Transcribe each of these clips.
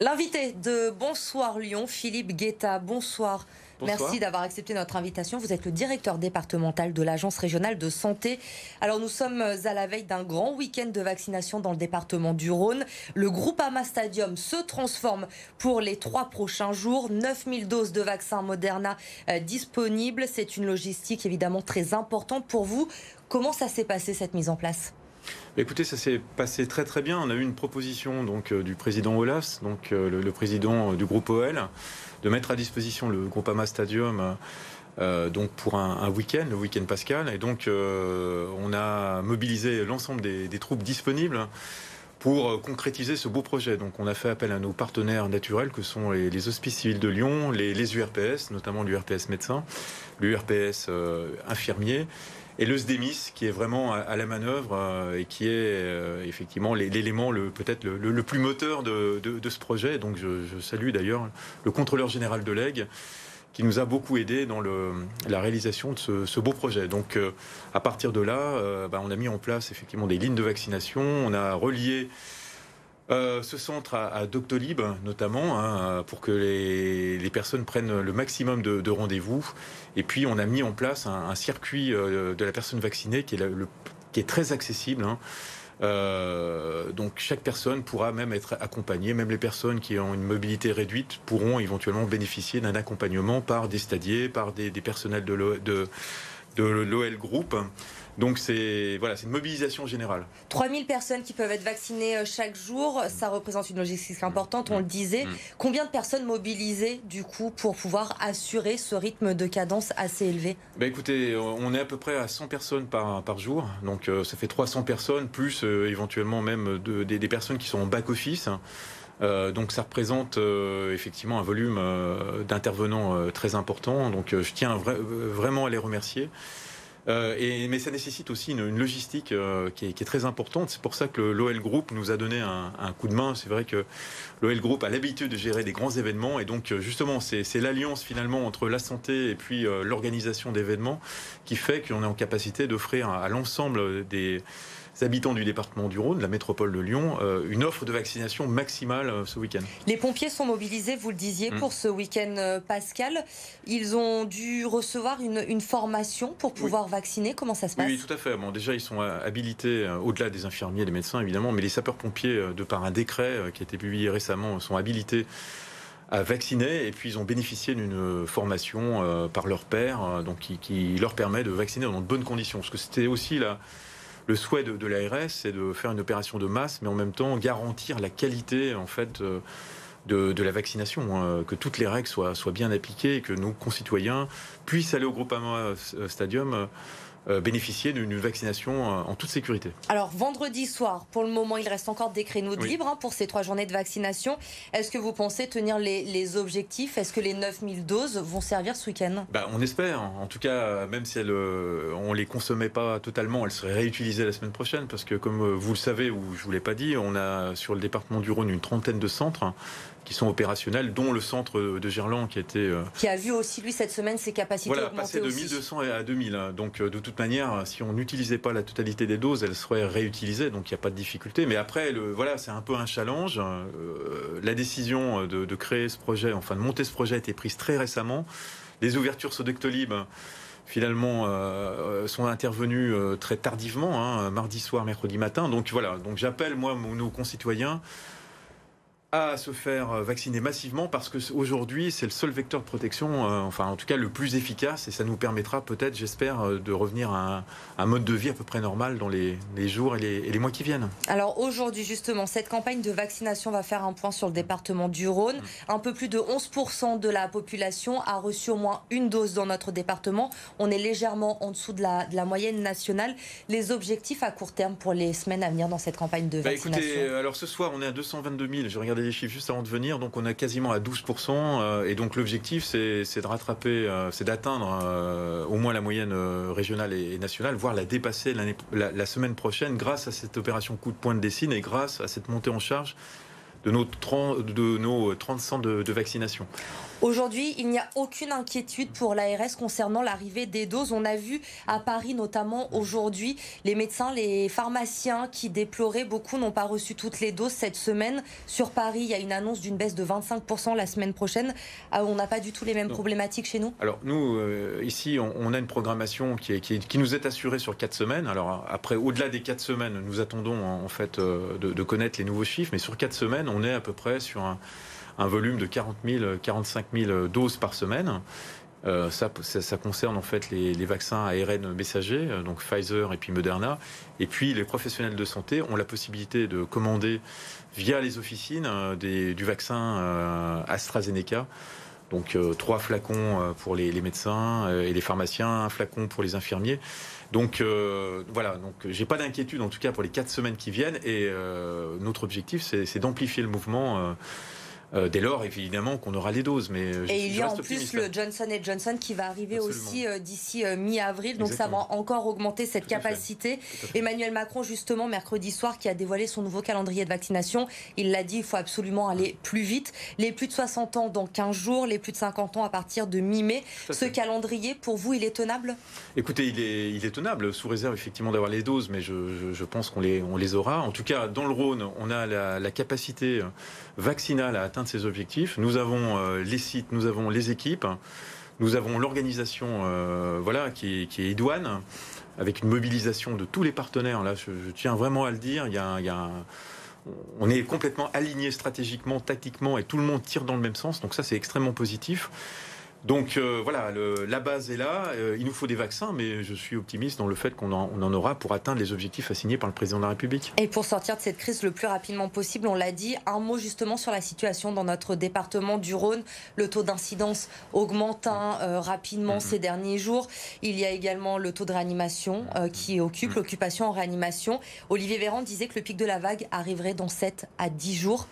L'invité de Bonsoir Lyon, Philippe Guetta. Bonsoir. Bonsoir. Merci d'avoir accepté notre invitation. Vous êtes le directeur départemental de l'Agence régionale de santé. Alors nous sommes à la veille d'un grand week-end de vaccination dans le département du Rhône. Le Groupama Stadium se transforme pour les 3 prochains jours. 9000 doses de vaccins Moderna disponibles. C'est une logistique évidemment très importante pour vous. Comment ça s'est passé cette mise en place ? Écoutez, ça s'est passé très très bien. On a eu une proposition du président Olas, le président du groupe OL, de mettre à disposition le Groupama Stadium pour un week-end, le week-end pascal. Et donc on a mobilisé l'ensemble des troupes disponibles pour concrétiser ce beau projet. Donc on a fait appel à nos partenaires naturels que sont les Hospices civils de Lyon, les URPS, notamment l'URPS médecin, l'URPS infirmier, et le SDEMIS qui est vraiment à la manœuvre et qui est effectivement l'élément peut-être le plus moteur de ce projet. Donc je salue d'ailleurs le contrôleur général de l'Aigle qui nous a beaucoup aidé dans la réalisation de ce beau projet. Donc à partir de là, on a mis en place effectivement des lignes de vaccination, on a relié ce centre à Doctolib notamment, pour que les personnes prennent le maximum de rendez-vous. Et puis on a mis en place un circuit de la personne vaccinée qui est très accessible. Donc chaque personne pourra même être accompagnée, même les personnes qui ont une mobilité réduite pourront éventuellement bénéficier d'un accompagnement par des stadiers, par des personnels de l'OL Group. Donc c'est une mobilisation générale. 3000 personnes qui peuvent être vaccinées chaque jour, ça représente une logistique importante, on le disait. Combien de personnes mobilisées du coup pour pouvoir assurer ce rythme de cadence assez élevé ? Écoutez, on est à peu près à 100 personnes par jour, donc ça fait 300 personnes, plus éventuellement même des personnes qui sont en back-office. Donc ça représente effectivement un volume d'intervenants très important, donc je tiens vraiment à les remercier. Mais ça nécessite aussi une logistique qui est très importante. C'est pour ça que l'OL Group nous a donné un coup de main. C'est vrai que l'OL Group a l'habitude de gérer des grands événements et donc justement c'est l'alliance finalement entre la santé et puis l'organisation d'événements qui fait qu'on est en capacité d'offrir à l'ensemble des habitants du département du Rhône, la métropole de Lyon, une offre de vaccination maximale ce week-end. Les pompiers sont mobilisés, vous le disiez, pour ce week-end pascal. Ils ont dû recevoir une formation pour pouvoir vacciner. Comment ça se passe ? Oui, tout à fait. Bon, déjà, ils sont habilités, au-delà des infirmiers, des médecins, évidemment, mais les sapeurs-pompiers, de par un décret qui a été publié récemment, sont habilités à vacciner, et puis ils ont bénéficié d'une formation par leur père, donc qui leur permet de vacciner dans de bonnes conditions. Parce que c'était aussi le souhait de l'ARS, c'est de faire une opération de masse, mais en même temps garantir la qualité en fait de la vaccination, que toutes les règles soient bien appliquées et que nos concitoyens puissent aller au Groupama Stadium bénéficier d'une vaccination en toute sécurité. Alors vendredi soir, pour le moment, il reste encore des créneaux de libre pour ces 3 journées de vaccination. Est-ce que vous pensez tenir les objectifs ? Est-ce que les 9000 doses vont servir ce week-end ? On espère. En tout cas, même si on ne les consommait pas totalement, elles seraient réutilisées la semaine prochaine parce que comme vous le savez ou je ne vous l'ai pas dit, on a sur le département du Rhône une trentaine de centres qui sont opérationnels, dont le centre de Gerland qui a vu aussi, lui, cette semaine, ses capacités augmenter passer de 1200 à 2000. Donc, de toute manière, si on n'utilisait pas la totalité des doses, elles seraient réutilisées, donc il n'y a pas de difficulté. Mais après, c'est un peu un challenge. La décision de créer ce projet, de monter ce projet a été prise très récemment. Les ouvertures sur Doctolib, finalement, sont intervenues très tardivement, mardi soir, mercredi matin. Donc j'appelle, moi, nos concitoyens à se faire vacciner massivement parce qu'aujourd'hui c'est le seul vecteur de protection, en tout cas le plus efficace, et ça nous permettra peut-être, j'espère, de revenir à un mode de vie à peu près normal dans les jours et les mois qui viennent. Alors aujourd'hui justement, cette campagne de vaccination va faire un point sur le département du Rhône. Un peu plus de 11% de la population a reçu au moins une dose dans notre département. On est légèrement en dessous de la moyenne nationale. Les objectifs à court terme pour les semaines à venir dans cette campagne de vaccination ? Écoutez, alors ce soir on est à 222 000, j'ai regardé les chiffres juste avant de venir, donc on est quasiment à 12%, et donc l'objectif c'est de rattraper, c'est d'atteindre au moins la moyenne régionale et nationale, voire la dépasser la semaine prochaine grâce à cette opération coup de poing de Dessine et grâce à cette montée en charge de nos 30 centres de vaccination. Aujourd'hui, il n'y a aucune inquiétude pour l'ARS concernant l'arrivée des doses. On a vu à Paris notamment aujourd'hui les médecins, les pharmaciens qui déploraient, beaucoup n'ont pas reçu toutes les doses cette semaine. Sur Paris, il y a une annonce d'une baisse de 25% la semaine prochaine. On n'a pas du tout les mêmes problématiques chez nous? Alors nous, ici, on a une programmation qui nous est assurée sur 4 semaines. Alors après, au-delà des 4 semaines, nous attendons en fait de connaître les nouveaux chiffres. Mais sur 4 semaines, on est à peu près sur un volume de 40 000, 45 000 doses par semaine. Ça concerne en fait les vaccins ARN messagers, donc Pfizer et puis Moderna. Et puis les professionnels de santé ont la possibilité de commander via les officines du vaccin AstraZeneca. Donc 3 flacons pour les médecins et les pharmaciens, 1 flacon pour les infirmiers. Donc voilà, donc j'ai pas d'inquiétude en tout cas pour les 4 semaines qui viennent. Et notre objectif, c'est d'amplifier le mouvement. Dès lors, évidemment, qu'on aura les doses. Mais et il y a en plus le Johnson & Johnson qui va arriver aussi d'ici mi-avril. Donc ça va encore augmenter cette capacité. Emmanuel Macron, justement, mercredi soir, qui a dévoilé son nouveau calendrier de vaccination, il l'a dit, il faut absolument aller plus vite. Les plus de 60 ans dans 15 jours, les plus de 50 ans à partir de mi-mai. Ce calendrier, pour vous, il est tenable? Écoutez, il est tenable, sous réserve effectivement d'avoir les doses, mais je pense qu'on les aura. En tout cas, dans le Rhône, on a la capacité vaccinale à atteindre ces objectifs. Nous avons les sites, nous avons les équipes, nous avons l'organisation qui est idoine, avec une mobilisation de tous les partenaires. Là, je tiens vraiment à le dire, on est complètement aligné stratégiquement, tactiquement, et tout le monde tire dans le même sens. Donc ça, c'est extrêmement positif. Donc voilà, la base est là. Il nous faut des vaccins, mais je suis optimiste dans le fait qu'on en aura pour atteindre les objectifs assignés par le président de la République. Et pour sortir de cette crise le plus rapidement possible, on l'a dit, un mot justement sur la situation dans notre département du Rhône. Le taux d'incidence augmente rapidement ces derniers jours. Il y a également le taux de réanimation qui occupe, l'occupation en réanimation. Olivier Véran disait que le pic de la vague arriverait dans 7 à 10 jours.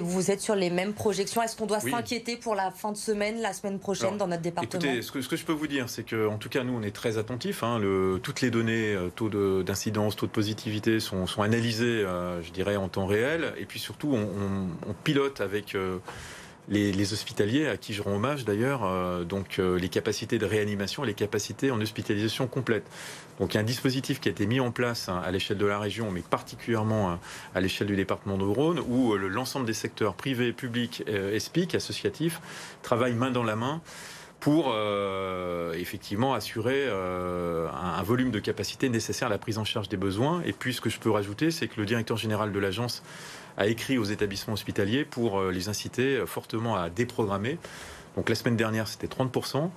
Vous êtes sur les mêmes projections. Est-ce qu'on doit s'inquiéter pour la fin de semaine, la semaine prochaine dans notre département? Écoutez, ce que je peux vous dire, c'est qu'en tout cas, nous, on est très attentifs. Toutes les données, taux d'incidence, taux de positivité sont analysés, je dirais, en temps réel. Et puis surtout, on pilote avec les hospitaliers, à qui je rends hommage d'ailleurs, les capacités de réanimation et les capacités en hospitalisation complète. Donc il y a un dispositif qui a été mis en place à l'échelle de la région, mais particulièrement à l'échelle du département de Rhône, où l'ensemble des secteurs privés, publics, ESPIC, associatifs, travaillent main dans la main pour effectivement assurer un volume de capacité nécessaire à la prise en charge des besoins. Et puis ce que je peux rajouter, c'est que le directeur général de l'agence a écrit aux établissements hospitaliers pour les inciter fortement à déprogrammer. Donc la semaine dernière, c'était 30%.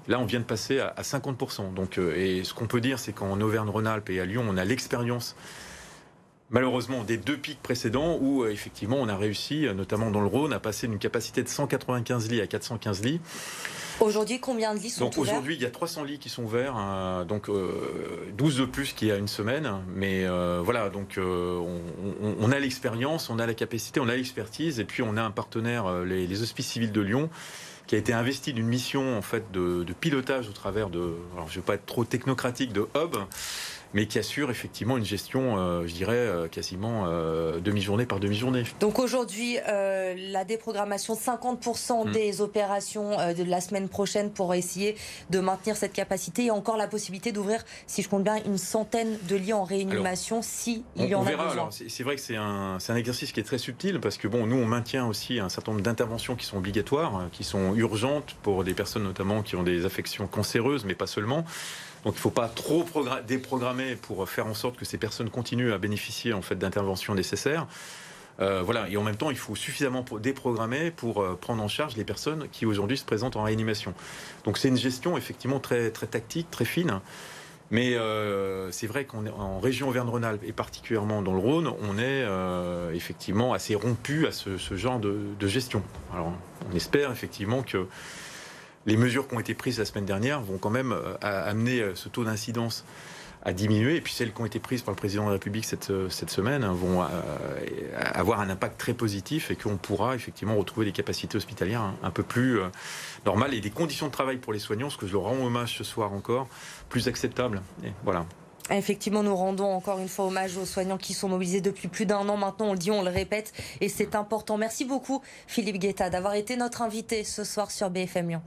Là, on vient de passer à 50%. Donc, et ce qu'on peut dire, c'est qu'en Auvergne-Rhône-Alpes et à Lyon, on a l'expérience, malheureusement, des 2 pics précédents où, effectivement, on a réussi, notamment dans le Rhône, à passer d'une capacité de 195 lits à 415 lits. Aujourd'hui, combien de lits sont ouverts? Aujourd'hui, il y a 300 lits qui sont ouverts, 12 de plus qu'il y a une semaine. Mais voilà, donc on a l'expérience, on a la capacité, on a l'expertise, et puis on a un partenaire, les Hospices Civils de Lyon, qui a été investi d'une mission en fait de pilotage au travers de, alors je ne vais pas être trop technocratique, de hub, mais qui assure effectivement une gestion, je dirais, quasiment demi-journée par demi-journée. Donc aujourd'hui, la déprogrammation, 50% des opérations de la semaine prochaine pour essayer de maintenir cette capacité. Il y a encore la possibilité d'ouvrir, si je compte bien, une centaine de lits en réanimation, si il y en a besoin. Alors, c'est vrai que c'est un exercice qui est très subtil, parce que bon, nous, on maintient aussi un certain nombre d'interventions qui sont obligatoires, qui sont urgentes pour des personnes notamment qui ont des affections cancéreuses, mais pas seulement. Donc il ne faut pas trop déprogrammer pour faire en sorte que ces personnes continuent à bénéficier en fait d'interventions nécessaires. Voilà. Et en même temps, il faut suffisamment déprogrammer pour prendre en charge les personnes qui aujourd'hui se présentent en réanimation. Donc c'est une gestion effectivement très, très tactique, très fine. Mais c'est vrai qu'en région Auvergne-Rhône-Alpes et particulièrement dans le Rhône, on est effectivement assez rompu à ce genre de gestion. Alors on espère effectivement que les mesures qui ont été prises la semaine dernière vont quand même amener ce taux d'incidence à diminuer. Et puis celles qui ont été prises par le président de la République cette semaine vont avoir un impact très positif, et qu'on pourra effectivement retrouver des capacités hospitalières un peu plus normales, et des conditions de travail pour les soignants, ce que je leur rends hommage ce soir encore, plus acceptables. Et voilà. Effectivement, nous rendons encore une fois hommage aux soignants qui sont mobilisés depuis plus d'1 an maintenant. On le dit, on le répète, et c'est important. Merci beaucoup, Philippe Guetta, d'avoir été notre invité ce soir sur BFM Lyon.